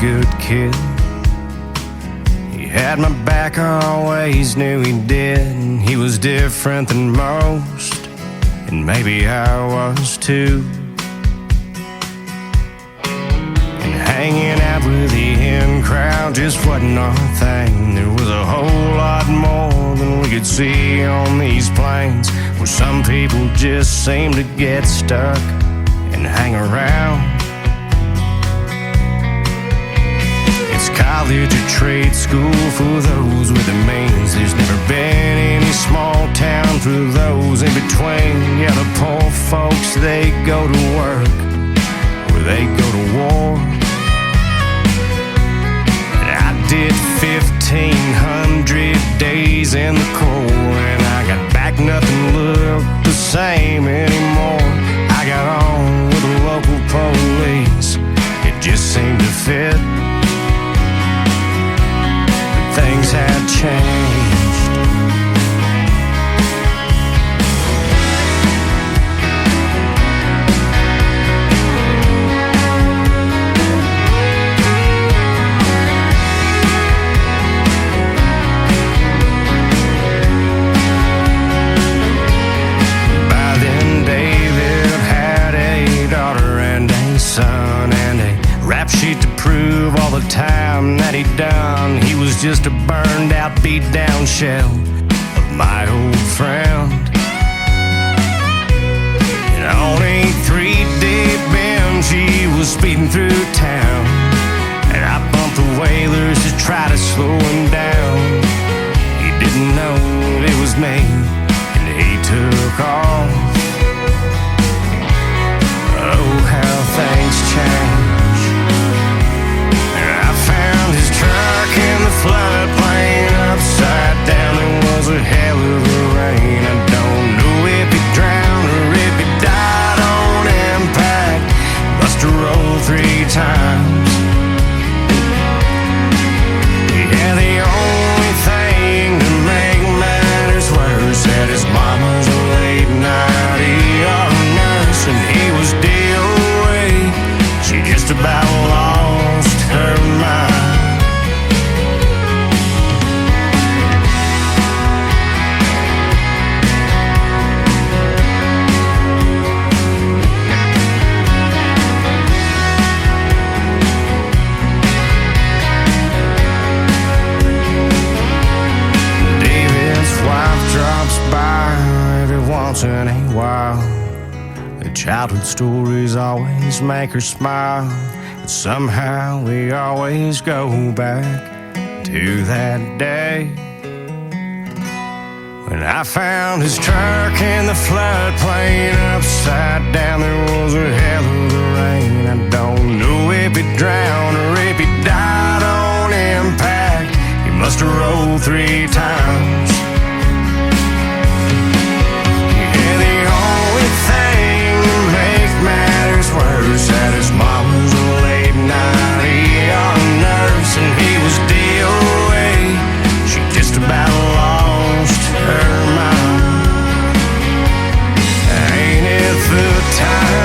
good kid. He had my back, I always knew he did. He was different than most, and maybe I was too. And hanging out with the in crowd just wasn't our thing. There was a whole lot more than we could see on these plains, where some people just seem to get stuck and hang around. It's college or trade school for those with the means. There's never been any small town for those in between. Yeah, the poor folks, they go to work or they go to war. And I did 1,500 days in the Corps, and I got back, nothing looked the same anymore. I got on with the local police, it just seemed to fit. Things had changed. By then, David had a daughter and a son, and a rap sheet to prove all the time that he'd done. He was just a burned out, beat down shell of my old friend. And on a 3-day binge, he was speeding through town, and I bumped the Whalers to try to slow him down. He didn't know it was me, and he took off. Oh, how things change. His truck in the floodplain, upside down. There was a hell of a rain. I don't know if he drowned or if he died on impact. Must have rolled 3 times. Yeah, the only thing to make matters worse, that his mama's a late night ER nurse, and he was DOA. She just about lost her mind. Once in a while, the childhood stories always make her smile, but somehow we always go back to that day when I found his truck in the floodplain, upside down. There was a hell of a rain. I don't know if he drowned or if he died on impact. He must have rolled 3 times. Worse, that his mom was a late night ER nurse, and he was DOA. She just about lost her mind. Ain't it the time?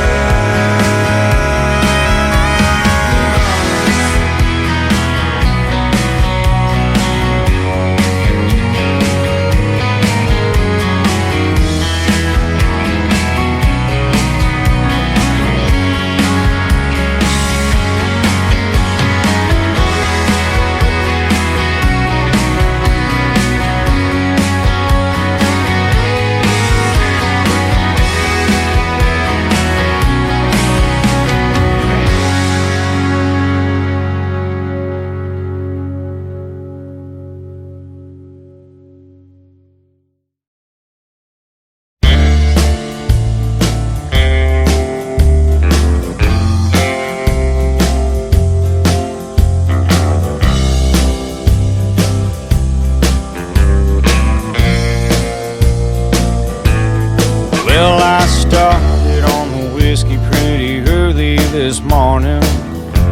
This morning,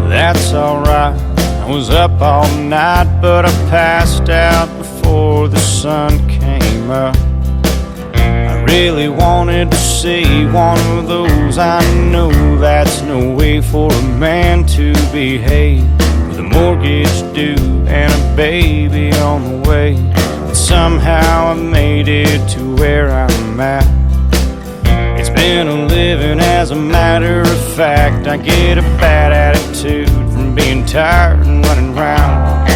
that's alright. I was up all night, but I passed out before the sun came up. I really wanted to see one of those. I know that's no way for a man to behave, but the mortgage due, and a baby on the way. But somehow I made it to where I'm at. It's been a living as a matter of fact. I get a bad attitude from being tired and running round.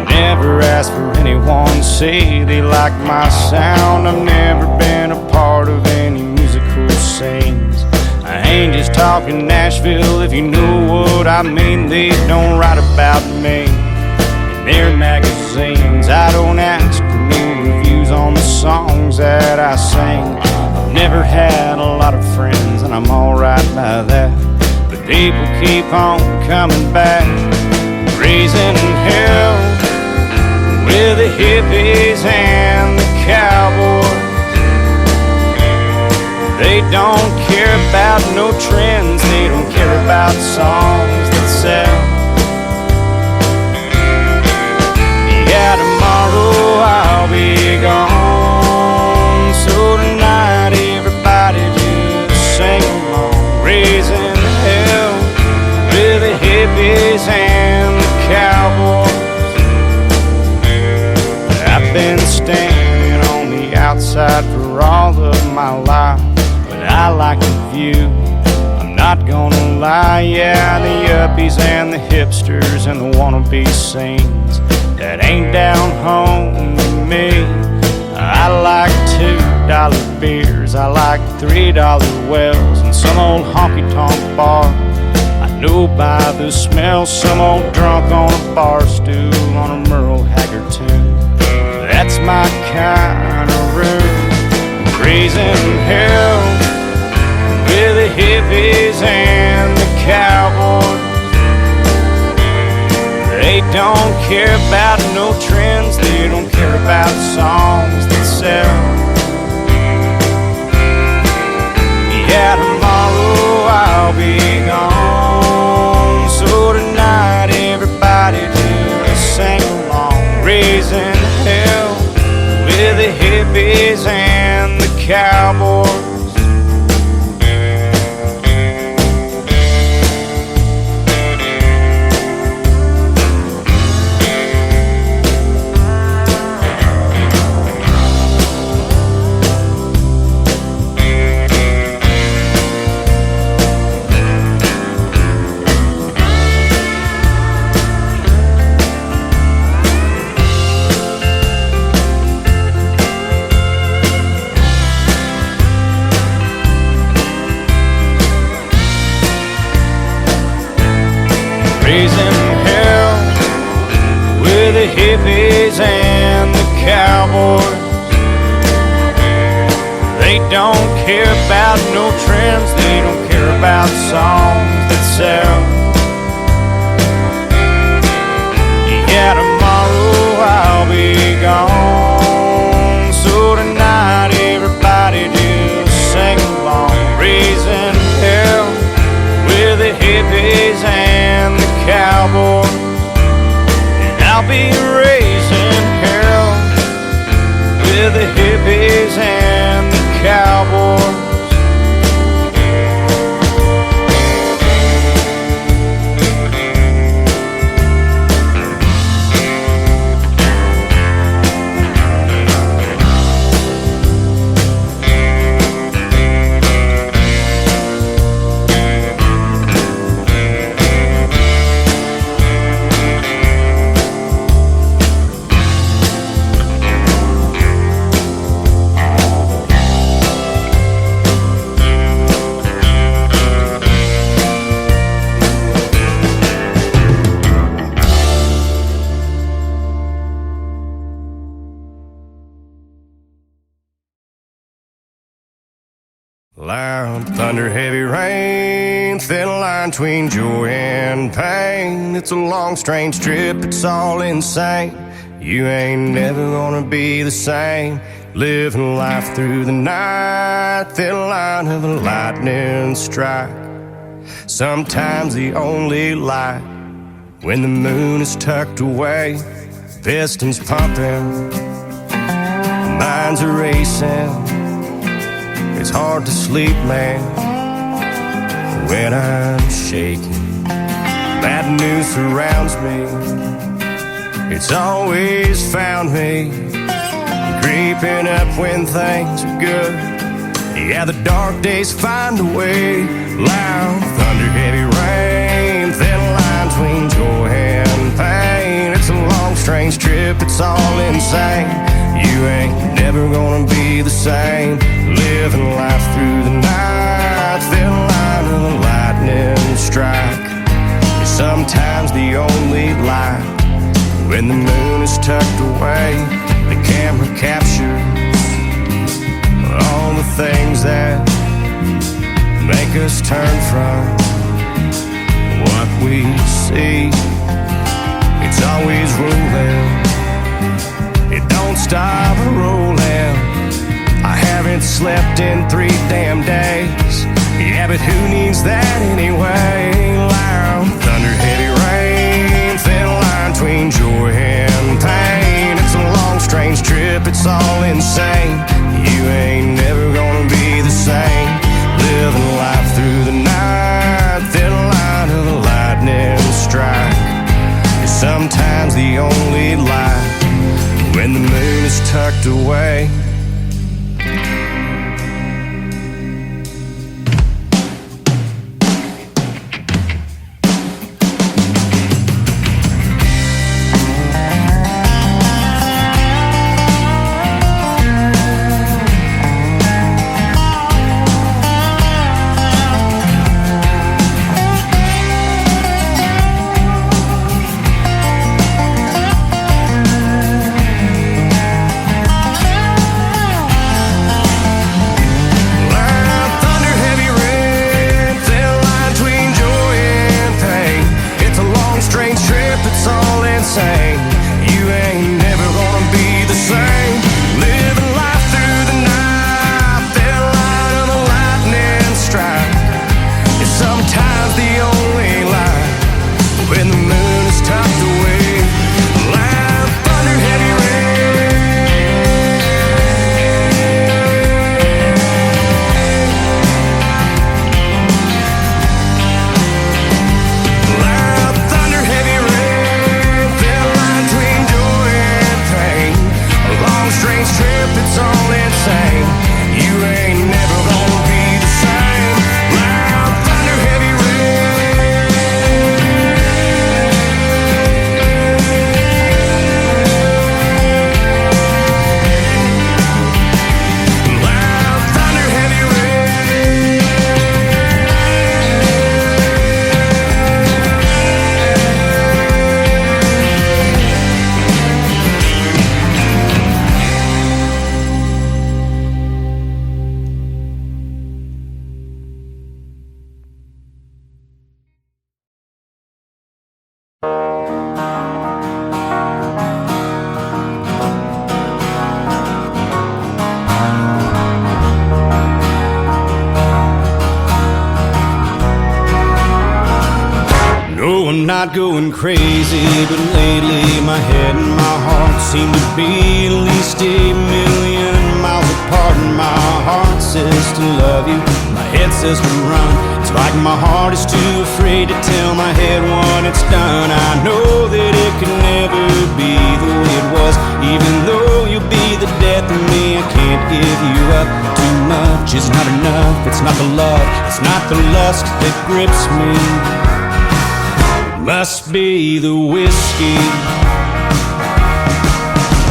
Never ask for anyone to say they like my sound. I've never been a part of any musical scenes. I ain't just talking Nashville, if you know what I mean. They don't write about me in their magazines. I don't ask for new reviews on the songs that I sing. I've never had a lot of friends, and I'm alright by that. But people keep on coming back, raising hell with the hippies and the cowboys. They don't care about no trends, they don't care about songs that sell. Yeah, tomorrow I'll be gone, so tonight everybody just sing along, raising hell with the hippies and the cowboys. I've been standing on the outside for all of my life, but I like the view, I'm not gonna lie. Yeah, the uppies and the hipsters and the wannabe scenes, that ain't down home to me. I like $2 beers, I like $3 wells, and some old honky-tonk bar I know by the smell. Some old drunk on a bar stool on a Merle Haggard tune. That's my kind of room, raising hell with the hippies and the cowboys. They don't care about no trends, they don't care about songs that sell. Yeah, tomorrow I'll be gone, so tonight everybody just sing along, raising hell with the hippies and the cowboys. Raising hell with the hippies and the cowboys. They don't care about no trends, they don't care about songs that sell. Yeah, tomorrow I'll be gone, so tonight everybody just sing along, raising hell with the hippies and the cowboys. And I'll be raising hell with the hippies and the cowboys. Loud thunder, heavy rain, thin line between joy and pain. It's a long, strange trip, it's all insane. You ain't never gonna be the same. Living life through the night, thin line of a lightning strike. Sometimes the only light when the moon is tucked away. Pistons pumping, minds are racing. It's hard to sleep, man, when I'm shaking. Bad news surrounds me, it's always found me creeping up when things are good. Yeah, the dark days find a way. Loud thunder, heavy rain, thin line between joy and pain. It's a long, strange trip, it's all insane. You ain't never gonna be the same. Living life through the night, thin line of the lightning strike. Sometimes the only light, when the moon is tucked away, the camera captures all the things that make us turn from what we see. It's always rolling, it don't stop rolling. I haven't slept in 3 damn days. Yeah, but who needs that anyway? Loud thunder, heavy rain, thin line between joy and pain. It's a long, strange trip, it's all insane. You ain't never gonna be the same. Living life through the night, thin line of the lightning strike. It's sometimes the only light, when the moon is tucked away. Not going crazy, but lately my head and my heart seem to be at least 1,000,000 miles apart. And my heart says to love you, my head says to run. It's like my heart is too afraid to tell my head when it's done. I know that it could never be the way it was. Even though you'll be the death of me, I can't give you up. Too much is not enough. It's not the love, it's not the lust that grips me. Must be the whiskey.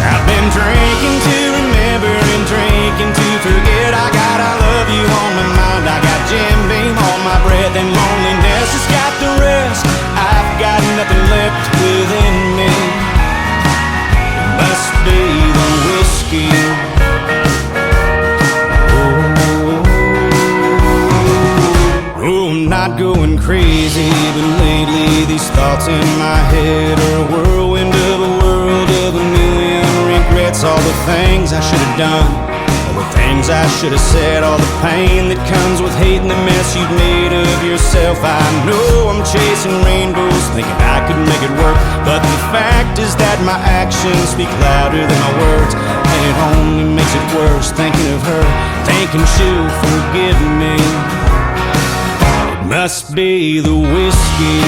I've been drinking to remember and drinking to forget. I got I love you on my mind. I got Jim Beam on my breath, and loneliness has got the rest. I've got nothing left within me. Must be the whiskey. I'm not going crazy, but lately these thoughts in my head are a whirlwind of a world of 1,000,000 regrets. All the things I should have done, all the things I should have said, all the pain that comes with hating the mess you've made of yourself. I know I'm chasing rainbows, thinking I could make it work, but the fact is that my actions speak louder than my words, and it only makes it worse thinking of her, thinking she'll forgive me. Must be the whiskey.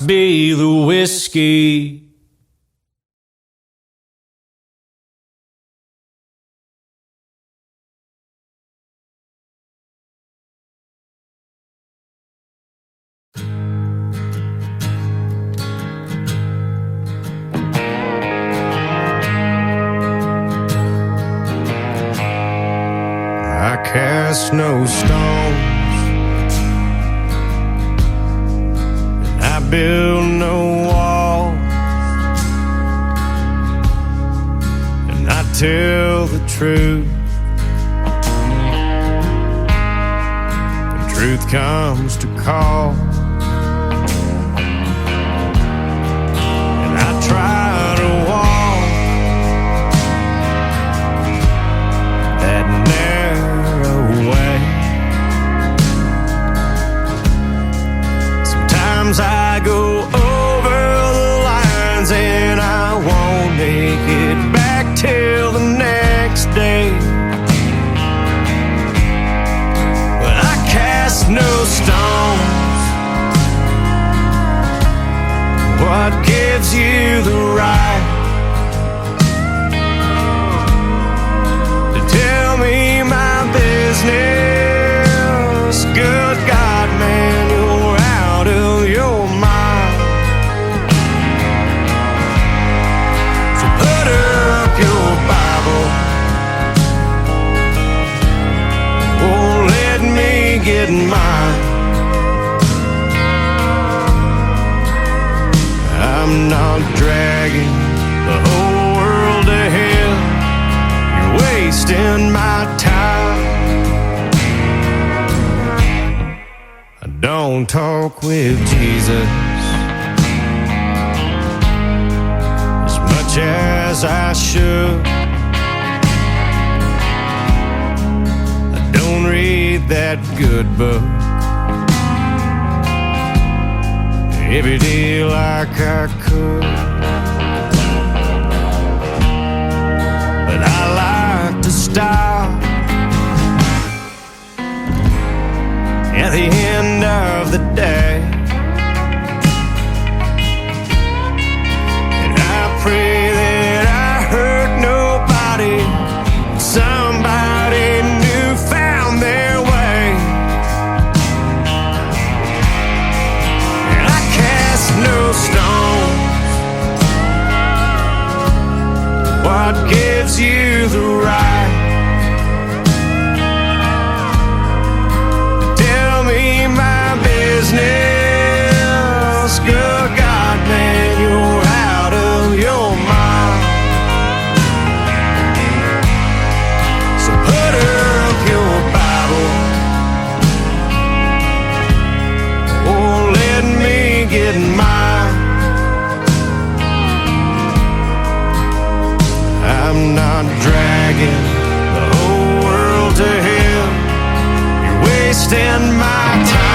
must be the whiskey. I cast no stones, and I build no walls, and I tell the truth. The truth comes to call, and I try to walk that narrow way. Sometimes I go over the lines and I won't make it back till the next day. But I cast no stones. What gives you the right to tell me my business? Good God, man, you're out of your mind. So put up your Bible. Oh, let me get mine. I'm not dragging the whole world to hell. You're wasting my time. I don't talk with Jesus as much as I should. I don't read that good book every day like I could. But I like to stop at the end of the day, and I pray that I hurt nobody. Somebody new found their way. And I cast no stones. What gives you the right to tell me my business? Good God, man, you're out of your mind. So put up your Bible. Oh, let me get mine. I'm not dragging the whole world to hell. You're wasting my time.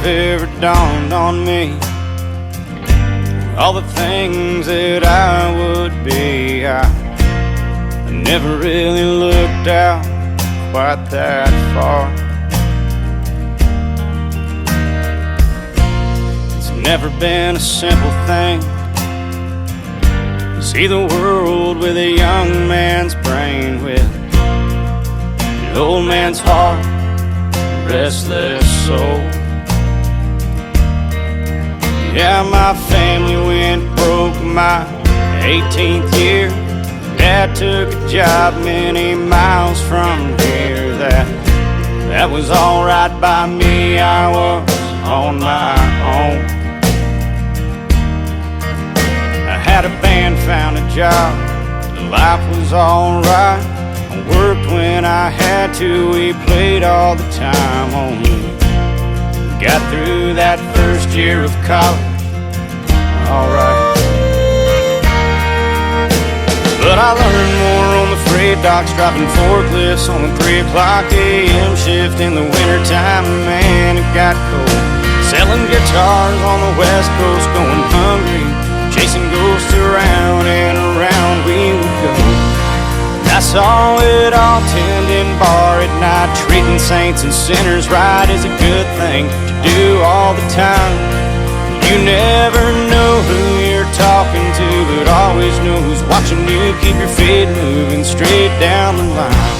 ever dawned on me. All the things that I would be, I never really looked out quite that far. It's never been a simple thing to see the world with a young man's brain, with an old man's heart, restless soul. Yeah, my family went broke my 18th year. Dad took a job many miles from here. That was alright by me, I was on my own. I had a band, found a job, life was alright. I worked when I had to, we played all the time only. Got through that first year of college, alright. But I learned more on the freight docks, driving forklifts on the 3 o'clock a.m. shift in the wintertime. Man, it got cold. Selling guitars on the west coast, going hungry, chasing ghosts around and around we would go. I saw it all, tending bar at night, treating saints and sinners right is a good thing to do all the time. You never know who you're talking to, but always know who's watching you. Keep your feet moving straight down the line.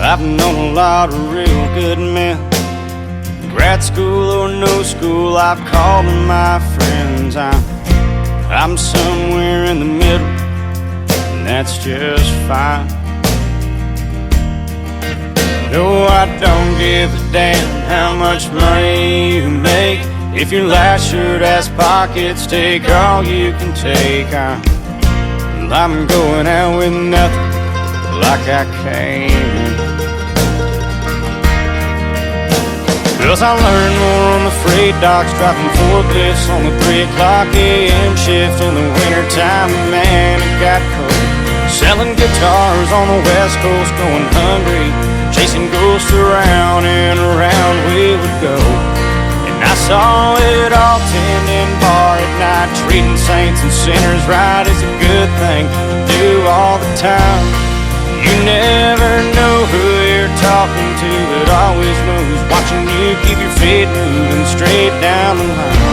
I've known a lot of real good men, grad school or no school, I've called them my friends. I'm somewhere in the middle, and that's just fine. No, I don't give a damn how much money you make. If your last shirt has pockets, take all you can take. I'm going out with nothing like I came in. 'Cause I learned more on the freight docks, driving forklifts on the 3 o'clock a.m. shift in the wintertime. Man, it got cold. Selling guitars on the west coast, going hungry, chasing ghosts around and around we would go. And I saw it all, tending bar at night, treating saints and sinners right is a good thing to do all the time. You never know who you're talking to, but always know who's watching you. Keep your feet moving straight down the line.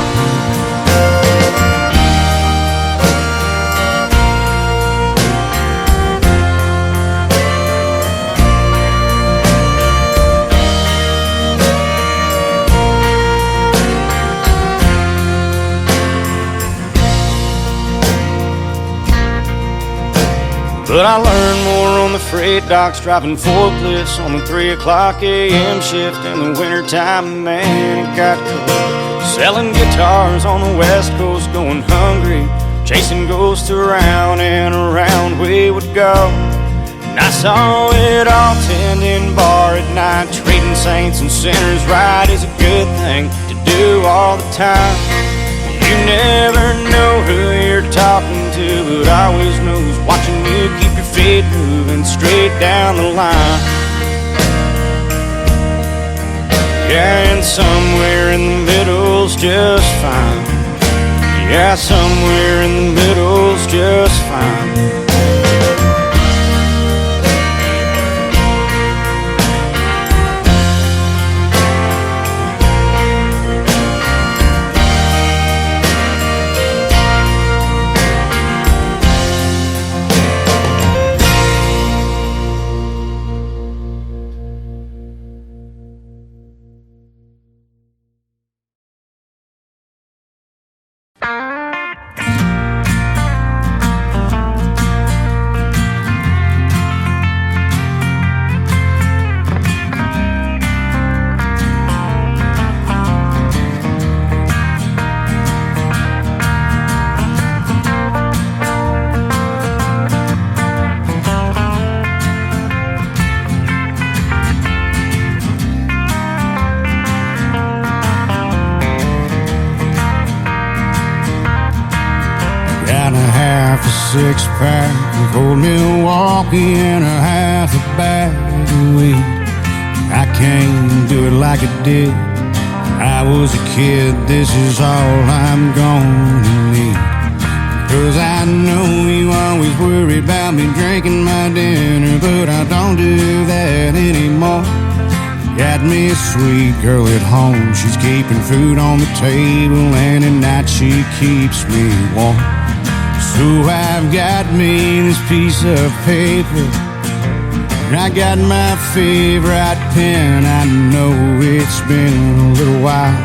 But I learned more on the freight docks, driving forklifts on the 3 o'clock a.m. shift in the wintertime. Man, it got cold. Selling guitars on the west coast, going hungry, chasing ghosts around and around we would go. And I saw it all, tending bar at night, treating saints and sinners right is a good thing to do all the time. You never know who you're talking to, but always know who's watching you. Keep your feet moving straight down the line. Yeah, and somewhere in the middle's just fine. Yeah, somewhere in the middle's just fine. six-pack of old Milwaukee and a half a bag of weed. I can't do it like I did when I was a kid. This is all I'm gonna need. 'Cause I know you always worry about me drinking my dinner, but I don't do that anymore. Got me a sweet girl at home. She's keeping food on the table, and at night she keeps me warm. So I've got me this piece of paper, and I got my favorite pen. I know it's been a little while.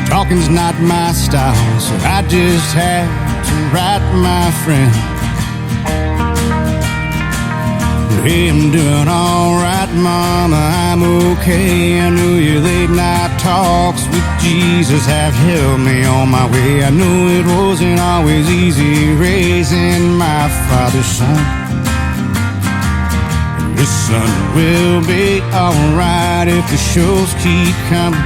Talking's not my style, so I just had to write my friend. Hey, I'm doing alright, Mama, I'm okay. I know your late night talks with Jesus have helped me on my way. I know it wasn't always easy raising my father's son. And your son will be alright if the shows keep coming.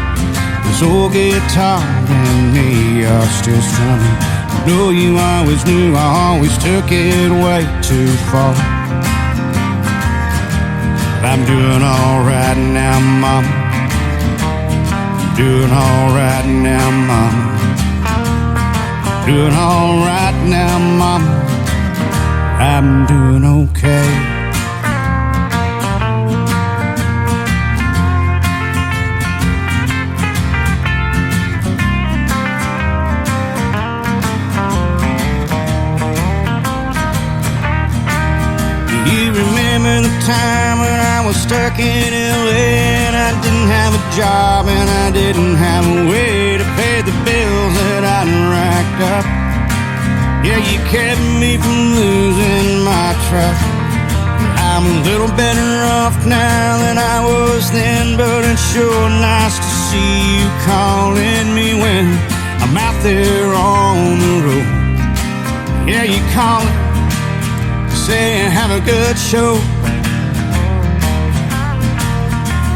This old guitar and me are still strumming. I know you always knew I always took it way too far. I'm doing alright now, Mama. Doing alright now, Mama. Doing alright now, Mama. I'm doing okay. You remember the time when I was stuck in LA and I didn't have a job and I didn't have a way to pay the bills that I'd racked up? Yeah, you kept me from losing my trust. I'm a little better off now than I was then, but it's sure nice to see you calling me when I'm out there on the road. Yeah, you calling, saying have a good show.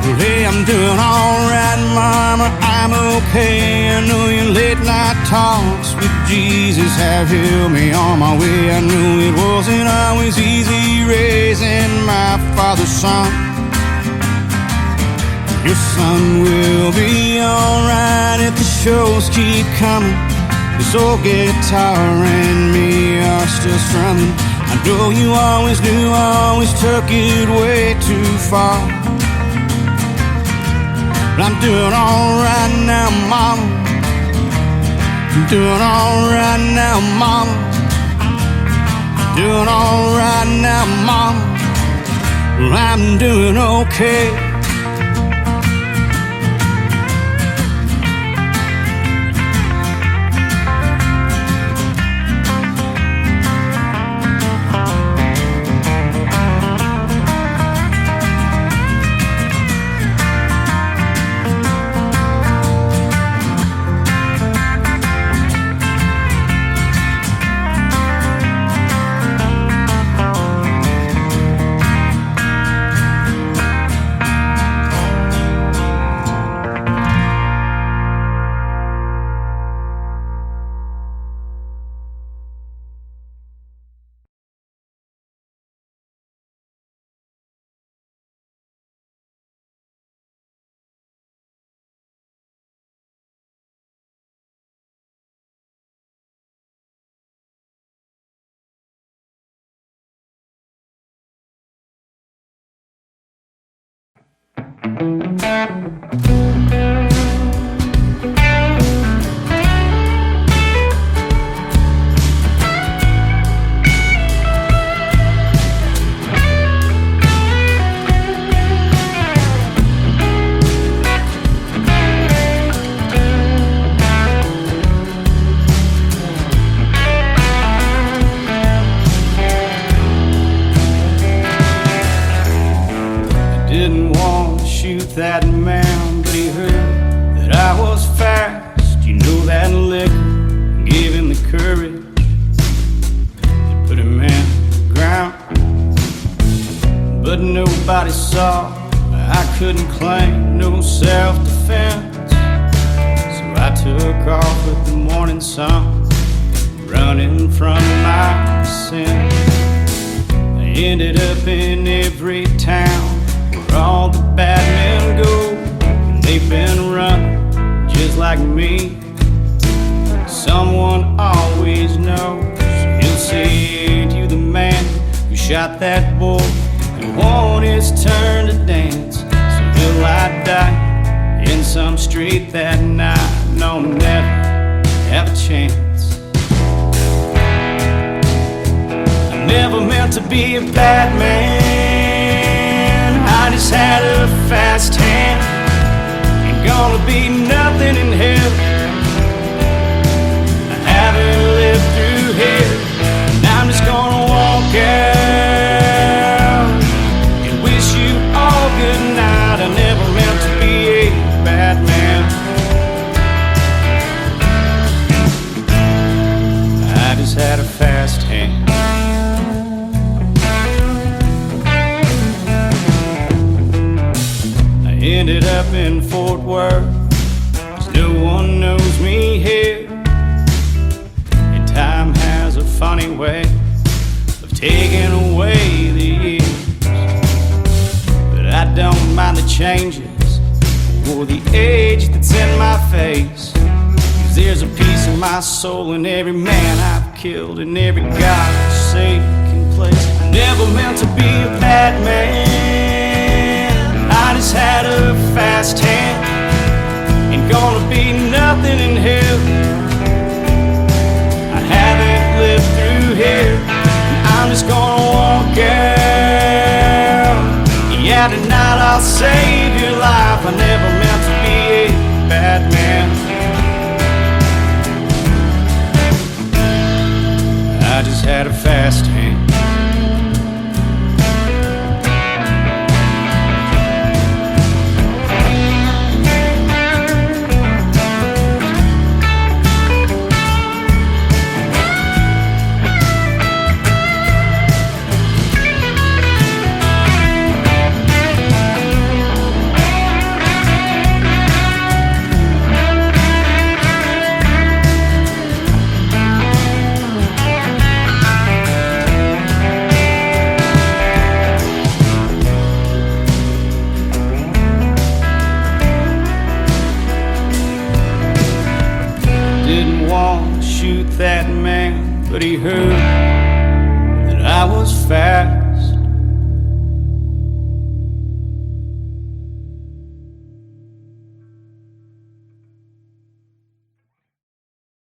Well, hey, I'm doing alright, Mama, I'm okay. I know your late night talks with Jesus have helped me on my way. I knew it wasn't always easy raising my father's son. Your son will be alright if the shows keep coming. This old guitar and me are still strumming. I know you always knew I always took it way too far. But I'm doing alright now, Mama. I'm doing alright now, Mama. Doing alright now, Mama. Well, I'm doing okay. That man, but he heard that I was fast. You know that liquor gave him the courage to put him in the ground. But nobody saw I couldn't claim no self-defense. So I took off with the morning sun, running from my sin. I ended up in every town where all the bad men go, and they've been running just like me. Someone always knows. He'll say to you, the man who shot that boy, and won his turn to dance. So will I die in some street that night? No, never have a chance. I never meant to be a bad man. I just had a fast hand. Ain't gonna be nothing in hell. I haven't lived through here, and I'm just gonna walk out and wish you all good night. I never meant to be a bad man. I just had a fast hand. I ended up in Fort Worth, 'cause no one knows me here. And time has a funny way of taking away the years. But I don't mind the changes or the age that's in my face, 'cause there's a piece of my soul in every man I've killed, in every God-forsaken place. I never meant to be a bad man. I just had a fast hand. Ain't gonna be nothing in hell. I haven't lived through here, and I'm just gonna walk out. Yeah, tonight I'll save your life. I never meant to be a bad man. I just had a fast hand. Didn't want to shoot that man, but he heard that I was fat.